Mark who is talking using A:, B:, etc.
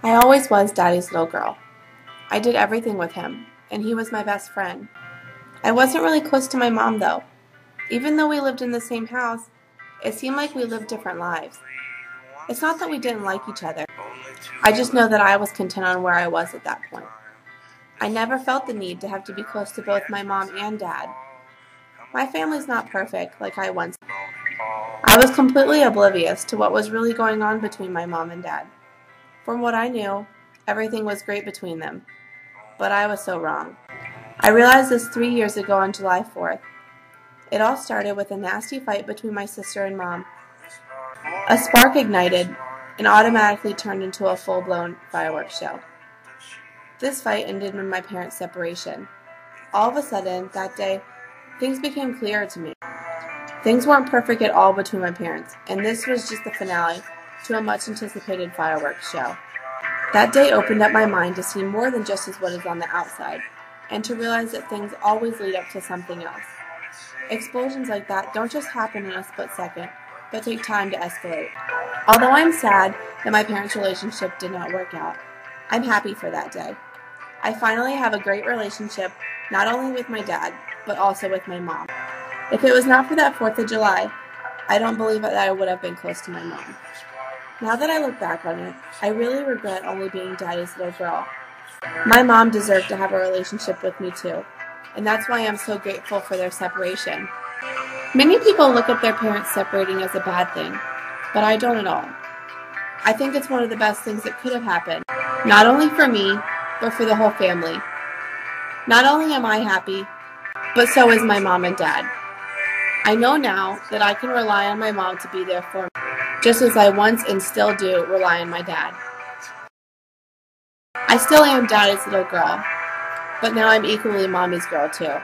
A: I always was Daddy's little girl. I did everything with him, and he was my best friend. I wasn't really close to my mom, though. Even though we lived in the same house, it seemed like we lived different lives. It's not that we didn't like each other. I just know that I was content on where I was at that point. I never felt the need to have to be close to both my mom and dad. My family's not perfect like I once. I was completely oblivious to what was really going on between my mom and dad. From what I knew, everything was great between them. But I was so wrong. I realized this 3 years ago on July 4th. It all started with a nasty fight between my sister and mom. A spark ignited and automatically turned into a full-blown fireworks show. This fight ended in my parents' separation. All of a sudden, that day, things became clearer to me. Things weren't perfect at all between my parents, and this was just the finale to a much-anticipated fireworks show. That day opened up my mind to see more than just as what is on the outside, and to realize that things always lead up to something else. Explosions like that don't just happen in a split second, but take time to escalate. Although I'm sad that my parents' relationship did not work out, I'm happy for that day. I finally have a great relationship, not only with my dad, but also with my mom. If it was not for that 4th of July, I don't believe that I would have been close to my mom. Now that I look back on it, I really regret only being Daddy's little girl. My mom deserved to have a relationship with me too, and that's why I'm so grateful for their separation. Many people look at their parents separating as a bad thing, but I don't at all. I think it's one of the best things that could have happened, not only for me, but for the whole family. Not only am I happy, but so is my mom and dad. I know now that I can rely on my mom to be there for me, just as I once and still do rely on my dad. I still am Daddy's little girl, but now I'm equally Mommy's girl too.